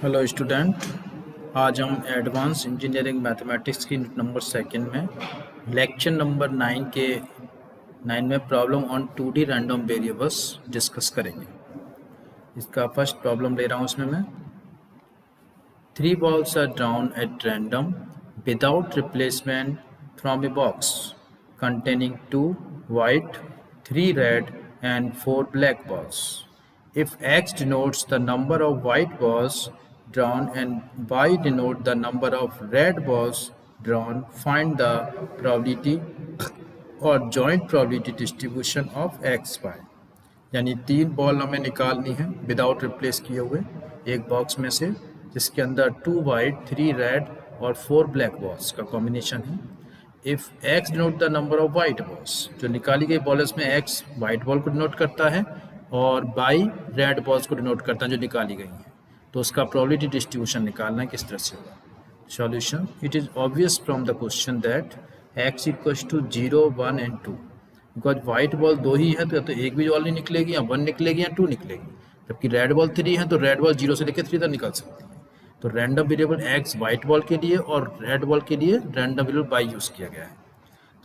Hello student. आज हम advance engineering mathematics की नंबर सेकंड में लेक्चर नंबर 9 में problem on 2D random variables discuss करेंगे। इसका फर्स्ट प्रॉब्लम ले रहा हूँ। इसमें मैं 3 balls are drawn at random without replacement from a box containing 2 white, 3 red and 4 black balls. If X denotes the number of white balls drawn and Y denote the number of red balls drawn, find the probability or joint probability distribution of X Y. यानी 3 ball हमें निकालनी है without replace किए हुए एक box में से, जिसके अंदर 2 वाइट, 3 रेड और 4 ब्लैक बॉल्स का कॉम्बिनेशन है। If x denote the number of white balls, जो निकाली गई बॉल्स में एक्स वाइट बॉल को डिनोट करता है और बाई रेड बॉल्स को डिनोट करता है जो निकाली गई हैं, तो उसका प्रोबेबिलिटी डिस्ट्रीब्यूशन निकालना है किस तरह से होगा। Solution: it is obvious from the question that X equals to 0, 1 and 2, because white ball 2 ही है तो या तो एक भी बॉल नहीं निकलेगी, या 1 निकलेगी या 2 निकलेगी, जबकि रेड बॉल 3 है तो रेड बॉल 0 से लेकर 3 तक निकल सकती है। तो random variable x white ball के लिए और रेड बॉल के लिए रैंडम वेरिएबल बाई यूज़ किया गया है।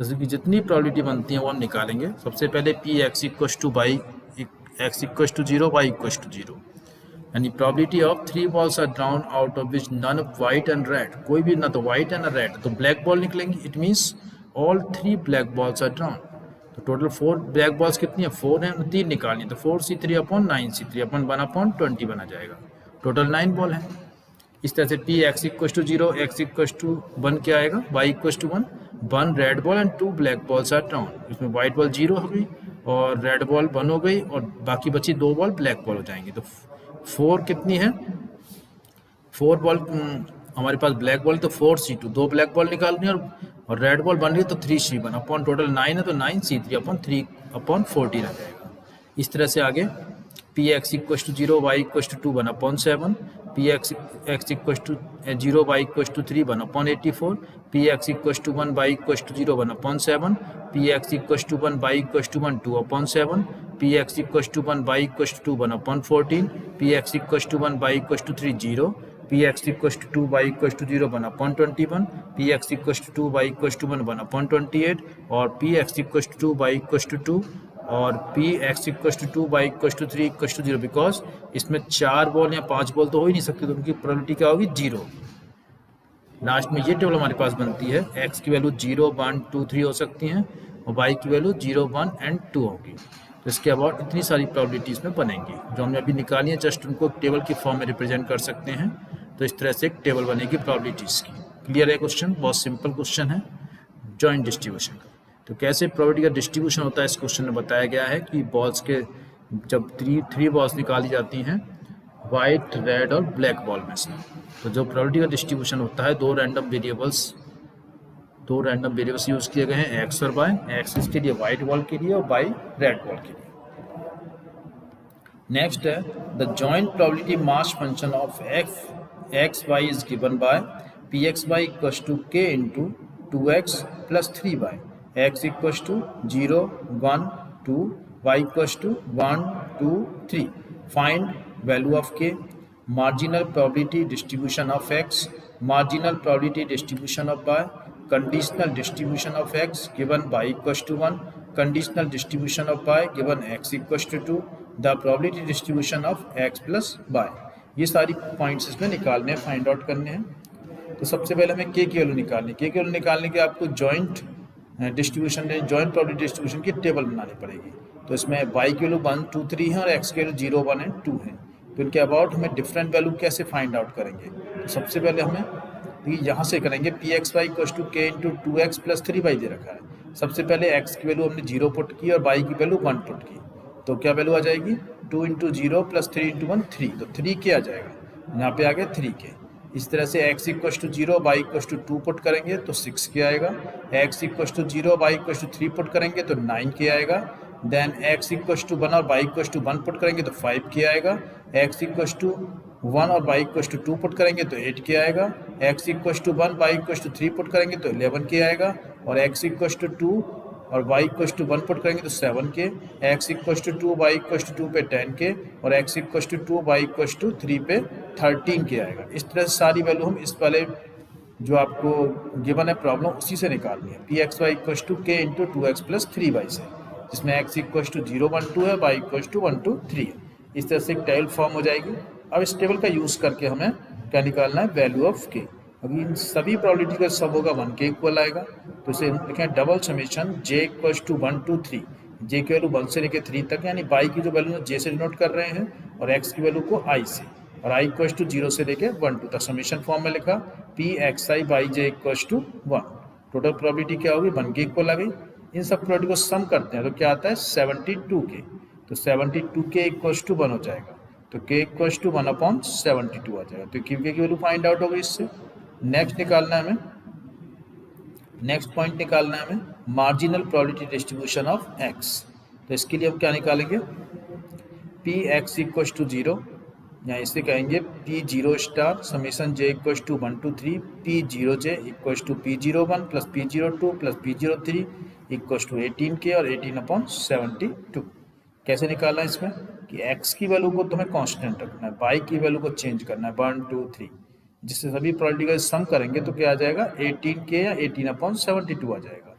तो इसकी जितनी प्रोबेबिलिटी बनती है वो हम निकालेंगे। सबसे पहले P X equals to by X equals to 0, Y equals to 0, यानी probability of 3 balls are drawn out of which none of white and red, कोई भी ना तो वाइट है ना रेड, तो ब्लैक बॉल निकलेंगी। It means all 3 black balls are drawn. तो टोटल 4 ब्लैक बॉल्स कितनी है, 4 है, 3 निकालनी, तो 4c3/9 c3/1/20 बना जाएगा। टोटल 9 बॉल है। इस तरह से P X equals to 0, X equals to 1 क्या आएगा, Y equals to 1 red ball and 2 black balls are drawn. इसमें वाइट बॉल 0 हो गई और रेड बॉल 1 हो गई और बाकी बची 2 बॉल ब्लैक बॉल हो जाएंगी। तो 4 कितनी है, 4 बॉल हमारे पास ब्लैक बॉल तो 4c2, 2 ब्लैक बॉल निकालनी है और रेड बॉल बन रही है तो 3c1 अपॉन टोटल 9 है तो 9c3/3/40 रह जाएगा। इस तरह से आगे P X equals to 0, Y equals to 2 1/7, P X equals to 0, Y equals to 3 1/84, P X equals to 1, Y equals to 0 1/7, P X equals to 1, Y equals to 1 2/7, P X equals to 1, Y equals to 1/14, P X equals to 1, Y equals to 3 0, P X equals to 2, Y equals to 0 1/21, P X equals to 2, Y equals to 1 1/28 और P X equals to 2, Y equals to 2 और P X equals to 2, Y equals to 3 equals to 0, because इसमें 4 ball या 5 ball तो हो ही नहीं सकती, तो उनकी प्रोबेबिलिटी क्या होगी, 0। लास्ट में ये टेबल हमारे पास बनती है, एक्स की वैल्यू 0, 1, 2, 3 हो सकती हैं और वाई की वैल्यू 0, 1 एंड 2 होगी। तो इसके अबाउट इतनी सारी प्रोबेबिलिटीज़ में बनेंगी जो हमने अभी निकाली है, जस्ट उनको टेबल की फॉर्म में रिप्रेजेंट कर सकते हैं। तो इस तरह से एक टेबल बनेगी प्रोबेबिलिटीज़ की। क्लियर है क्वेश्चन? बहुत सिंपल क्वेश्चन है जॉइंट डिस्ट्रीब्यूशन का। तो कैसे प्रोबेबिलिटी का डिस्ट्रीब्यूशन होता है इस क्वेश्चन में बताया गया है कि बॉल्स के जब 3 बॉल्स निकाली जाती हैं वाइट, रेड और ब्लैक बॉल में से, तो जो प्रोबेबिलिटी का डिस्ट्रीब्यूशन होता है, दो रैंडम वेरिएबल्स यूज़ किए गए हैं, एक्स और वाई। एक्स इसके लिए वाइट बॉल के लिए और वाई रेड बॉल के लिए। नेक्स्ट है the joint probability mass function of X Y is given by P X Y equals to K into 2x plus 3y, x equals to 0, 1, 2, y equals to 1, 2, 3। Find value of k, marginal probability distribution of x, marginal probability distribution of y, conditional distribution of x given y equals to 1, conditional distribution of y given x equals to 2, the probability distribution of x plus y। ये सारी points इसमें निकालने हैं, find out करने हैं। तो सबसे पहले हमें के वैल्यू निकालनी है। के वैल्यू निकालने के आपको joint distribution joint probability distribution की टेबल बनानी पड़ेगी। तो इसमें y की वैल्यू 1, 2, 3 है और x की वैल्यू 0, 1 एंड 2 है। तो इनके अबाउट हमें डिफरेंट वैल्यू कैसे फाइंड आउट करेंगे। तो सबसे पहले हमें यहाँ से करेंगे, P X Y equals to K into 2x plus 3y दे रखा है। सबसे पहले x की वैल्यू हमने 0 पुट की और y की वैल्यू 1 पुट की, तो क्या वैल्यू आ जाएगी, 2 इंटू 0 प्लस 3 इंटू 1 3, तो 3 के आ जाएगा। यहाँ पे आ गया 3 के। इस तरह से x equals to 0, Y equals to 2 put करेंगे तो 6 के आएगा। x equals to 0, Y equals to 3 put करेंगे तो 9 के आएगा। देन x इक्वस टू 1 और वाई इक्वस टू 1 पुट करेंगे तो 5 के आएगा। x इक्वस टू 1 और वाई इक्वस टू 2 पुट करेंगे तो 8 के आएगा। x equals to 1, Y equals to 3 put करेंगे तो 11 के आएगा। और x इक्वस टू 2 और y इक्वल टू 1 पुट करेंगे तो 7k, x equal to 2, y equal to 2 पे 10k और x equal to 2, y equal to 3 पे 13k आएगा। इस तरह से सारी वैल्यू हम इस वाले जो आपको गिवन है प्रॉब्लम उसी से निकालनी है। P X Y equal to K into 2x plus 3y से, जिसमें x इक्वल टू 0 1 2 है, y इक्वल टू 1 2 3 है। इस तरह से एक टेबल फॉर्म हो जाएगी। अब इस टेबल का यूज़ करके हमें क्या निकालना है, वैल्यू ऑफ के। अभी इन सभी प्रोबेबिलिटी का सब होगा 1 के इक्वल आएगा, तो इसे लिखें double summation j equal to 1 2 3, j की वैल्यू 1 से लेकर 3 तक, यानी y की जो वैल्यू j से डिनोट कर रहे हैं और x की वैल्यू को i से, और i इक्वल टू 0 से लेकर 1 2 तक समेशन फॉर्म में लिखा P X I by J equal to 1। Total probability क्या होगी, 1 के इक्वल आ गई। इन सब प्रोबेबिलिटी को सम करते हैं तो क्या आता है 72k, तो 72k इक्वल टू 1 हो जाएगा, तो k इक्वल टू 1/72 आ जाएगा। तो k की वैल्यू फाइंड आउट हो गई इससे। नेक्स्ट निकालना है हमें, नेक्स्ट पॉइंट निकालना है हमें marginal probability distribution of x। तो इसके लिए हम क्या निकालेंगे, पी एक्स इक्वल टू 0, या इसे कहेंगे P0 star summation j equal to 1 2 3 P0j equal to P01 plus P02 plus P03 equal to 18k और 18/72। कैसे निकालना है इसमें कि x की वैल्यू को तुम्हें कांस्टेंट रखना है, y की वैल्यू को चेंज करना है 1 2 3, जिससे सभी प्रोबेबिलिटी का सम करेंगे तो क्या आ जाएगा 18k या 18/72 आ जाएगा।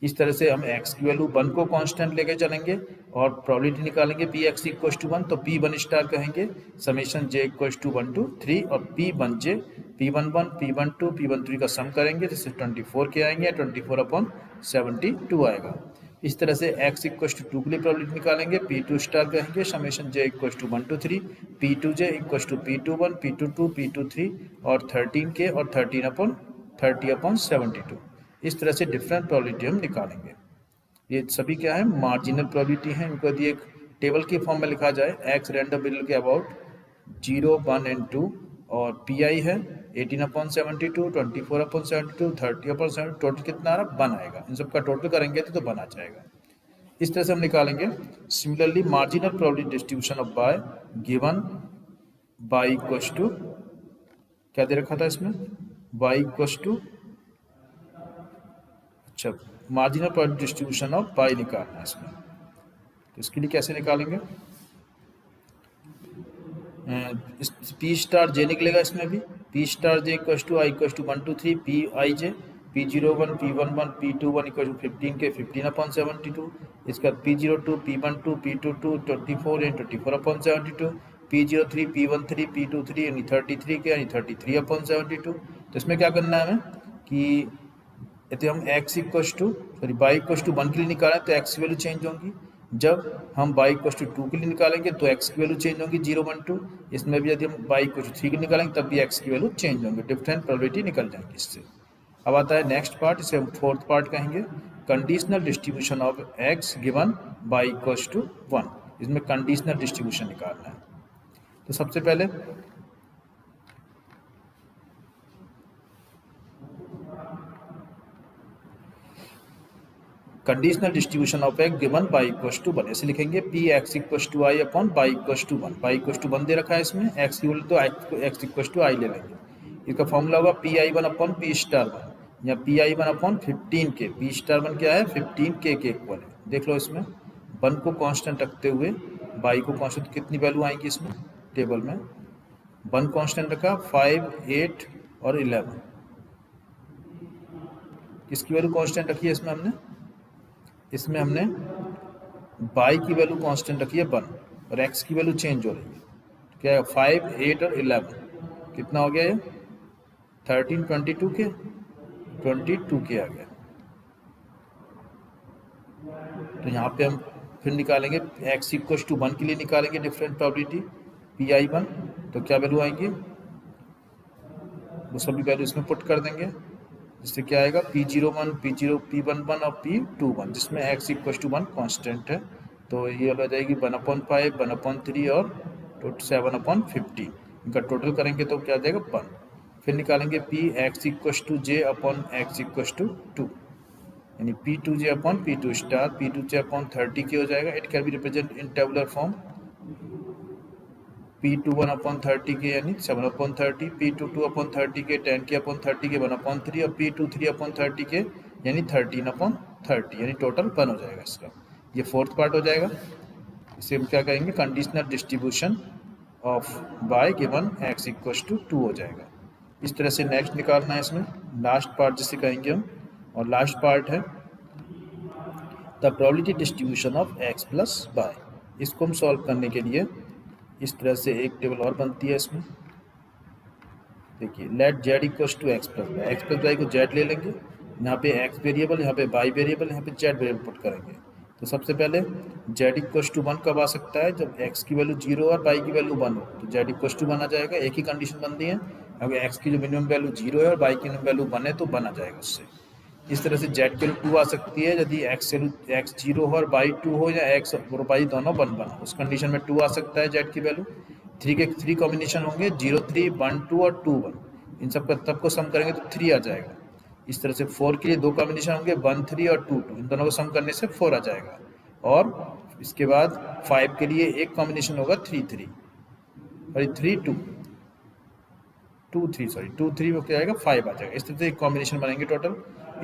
इस तरह से हम x की वैल्यू 1 को कांस्टेंट लेके चलेंगे और प्रोबेबिलिटी निकालेंगे पी एक्स इक्वल टू 1, तो P1 स्टार कहेंगे समेशन j इक्वल टू 1 2 3 और P1j P11 P12 P13 का सम करेंगे जिससे 24 के आएंगे, 24/72 आएगा। इस तरह से x इक्वल टू 2 के लिए प्रोबेबिलिटी निकालेंगे, P2 स्टार कहेंगे summation j equal to 1 2 3 P2j equal to P21 P22 P23 और 13k और 13/30/72। इस तरह से डिफरेंट प्रोबेबिलिटी हम निकालेंगे। ये सभी क्या है, मार्जिनल प्रोबेबिलिटी है। इनको यदि एक टेबल की फॉर्म में लिखा जाए, x रैंडम वेरिएबल के अबाउट 0 1 एंड 2 और pi है 18/72 24/72 30/72, टोटल कितना आ रहा 1 आएगा। इन सब का टोटल करेंगे तो 1 आ जाएगा। इस तरह से हम निकालेंगे। Similarly marginal probability distribution of by given y equal to क्या दे रखा था इसमें, y इक्वल टू, अच्छा marginal probability distribution of pi निकालना है इसमें। तो इसके लिए कैसे निकालेंगे, पी स्टार जे निकलेगा इसमें भी, P star J equal to I equal to 1 2 3 P I J P01 P11 P21 equal to 15 K 15/72, इसका P02 P12 P22 24 and 24/72, P03 P13 P23 यानी 33 के यानी 33/72। तो इसमें क्या करना है हमें कि यदि हम x equal to sorry y equal to 1 के लिए निकालें तो x की वैल्यू चेंज होंगी, जब हम y इक्वल टू 2 के लिए निकालेंगे तो x की वैल्यू चेंज होंगी 0 1 2। इसमें भी यदि हम y इक्वल टू 3 के लिए निकालेंगे तब भी x की वैल्यू चेंज होंगी, डिफरेंट प्रोबेबिलिटी निकल जाएंगी इससे। अब आता है नेक्स्ट पार्ट, इसे हम फोर्थ पार्ट कहेंगे, conditional distribution of x given y equal to 1। इसमें कंडीशनल डिस्ट्रीब्यूशन निकालना है। तो सबसे पहले conditional distribution of x given y equal to 1, ऐसे लिखेंगे P X equal to I upon Y equal to 1। वाई इक्वल टू 1 दे रखा है इसमें, x की वैल्यू तो x इक्वल टू आई ले लेंगे। इसका फॉर्मूला होगा P I 1 upon P star 1 या P I 1 upon 15k। P star 1 क्या है 15k के इक्वल है। देख लो इसमें 1 को कांस्टेंट रखते हुए y को कांस्टेंट, कितनी वैल्यू आएंगी इसमें टेबल में, 1 कांस्टेंट रखा 5 8 और 11, किसकी वैल्यू कांस्टेंट रखी है इसमें हमने, इसमें हमने y की वैल्यू कांस्टेंट रखी है 1 और x की वैल्यू चेंज हो रही है। क्या है 5 8 और 11, कितना हो गया ये 13 22 के 22 के आ गया। तो यहाँ पे हम फिर निकालेंगे x इक्वल टू 1 के लिए निकालेंगे डिफरेंट प्रोबेबिलिटी पी आई 1, तो क्या वैल्यू आएंगी वो सभी वैल्यू इसमें पुट कर देंगे, जिससे क्या आएगा P01 P11 और P21, जिसमें x इक्वल टू 1 कॉन्स्टेंट है। तो ये हो जाएगी 1/5 1/3 और 7/15। इनका टोटल करेंगे तो क्या आ जाएगा 1। फिर निकालेंगे P X equal to J upon X equal to 2, यानी P2j upon P2 star P2j upon 30k हो जाएगा। It can be represent in tabular form P21 upon 30k यानी 7/30, P22 upon 30k 10k upon 30k 1/3 और P23 upon 30k यानी 13/30। 30 यानी total 1 हो जाएगा इसका। ये फोर्थ पार्ट हो जाएगा। इसे हम क्या कहेंगे, conditional distribution of by given x equals to 2 हो जाएगा। इस तरह से नेक्स्ट निकालना है इसमें लास्ट पार्ट जिसे कहेंगे हम, और लास्ट पार्ट है the probability distribution of x plus by. इसको हम सॉल्व करने के लिए इस तरह से एक टेबल और बनती है इसमें। देखिए let z equals to X plus Y, X plus Y को z ले लेंगे, यहाँ पे x वेरिएबल, यहाँ पे y वेरिएबल, यहाँ पे z वेरिएबल पुट करेंगे। तो सबसे पहले z इक्वल्स टू 1 कब आ सकता है, जब x की वैल्यू 0 और y की वैल्यू 1 हो, तो z इक्वल्स टू 1 आ जाएगा। एक ही कंडीशन बनती है, अगर x की जो मिनिमम वैल्यू 0 है और y की मिनिमम वैल्यू 1 है तो 1 आ जाएगा उससे। इस तरह से z की वैल्यू 2 आ सकती है यदि x 0 हो और y 2 हो, या x और y दोनों 1 1 हो, उस कंडीशन में 2 आ सकता है z की वैल्यू। 3 के 3 कॉम्बिनेशन होंगे, 0 3 1 2 और 2 1, इन सब का तब को सम करेंगे तो 3 आ जाएगा। इस तरह से 4 के लिए 2 कॉम्बिनेशन होंगे, 1 3 और 2 2, इन दोनों को सम करने से 4 आ जाएगा। और इसके बाद 5 के लिए एक कॉम्बिनेशन होगा 3 3 और 3 2 2 3 सॉरी 2 3 हो जाएगा, 5 आ जाएगा। इस तरह से एक कॉम्बिनेशन बनेंगे टोटल।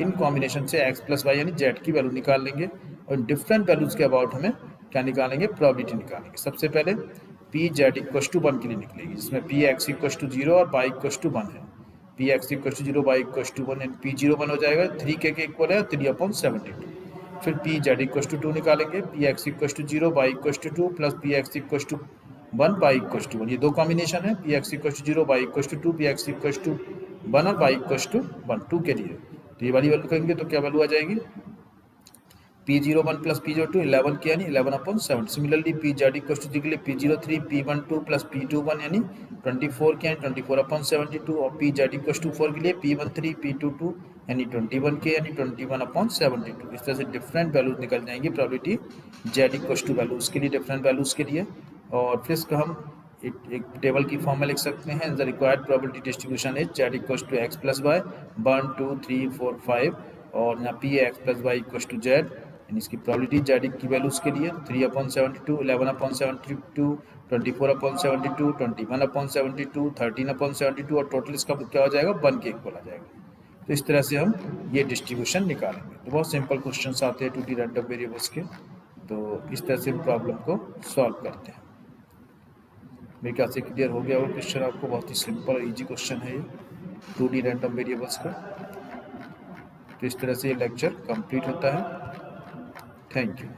इन कॉम्बिनेशन से x प्लस वाई यानी z की वैल्यू निकाल लेंगे, और डिफरेंट वैल्यूज के अबाउट हमें क्या निकालेंगे, प्रोबेबिलिटी निकालेंगे। सबसे पहले पी जेड इक्वल्स टू 1 के लिए निकलेगी, जिसमें पी एक्स इक्वल्स टू 0 और वाई इक्वल्स टू 1 है। P X equals to 0 Y equals to 1 and P 0 1 हो जाएगा, 3 के इक्वल है 3/72। फिर पी जेड इक्वल्स टू 2 निकालेंगे, P X equals to 0 Y equals to 2 plus P X equals to 1 Y equals to 1, ये 2 combination है, P X equals to 0 Y equals to 2 P X equals to 1 और Y equals to 1 2 के लिए। तो ये वाली value करेंगे तो क्या वैल्यू आ जाएगी, P01 प्लस P02 11 के यानी 11/7। Similarly P z equals to के लिए P03 P12 प्लस P21 यानी 24 के यानी 24/72, और P z इक्वल्स टू 4 के लिए P13 P22 यानी 21 के यानी 21/72। इस तरह से डिफरेंट वैल्यूज निकल जाएंगी probability z equals to values के लिए, डिफरेंट वैल्यूज के लिए। और फिर इसका हम एक टेबल की फॉर्म में लिख सकते हैं, the required probability distribution is z equals to x plus Y 1 2 3 4 5, और यहाँ P X plus Y equals to Z, इसकी प्रोबेबिलिटी जेड की वैल्यूज के लिए 3/72 11/72 24/72 21/72 13/72, और टोटल इसका क्या हो जाएगा 1 के इक्वल आ जाएगा। तो इस तरह से हम ये डिस्ट्रीब्यूशन निकालेंगे। तो बहुत सिंपल क्वेश्चंस आते हैं 2D रैंडम वेरिएबल्स के, तो इस तरह से हम प्रॉब्लम को सॉल्व करते हैं। मेरे ख्याल से क्लियर हो गया वो क्वेश्चन आपको, बहुत ही सिंपल और ईजी क्वेश्चन है ये 2D रैंडम वेरिएबल्स का। तो इस तरह से ये लेक्चर कंप्लीट होता है। Thank you.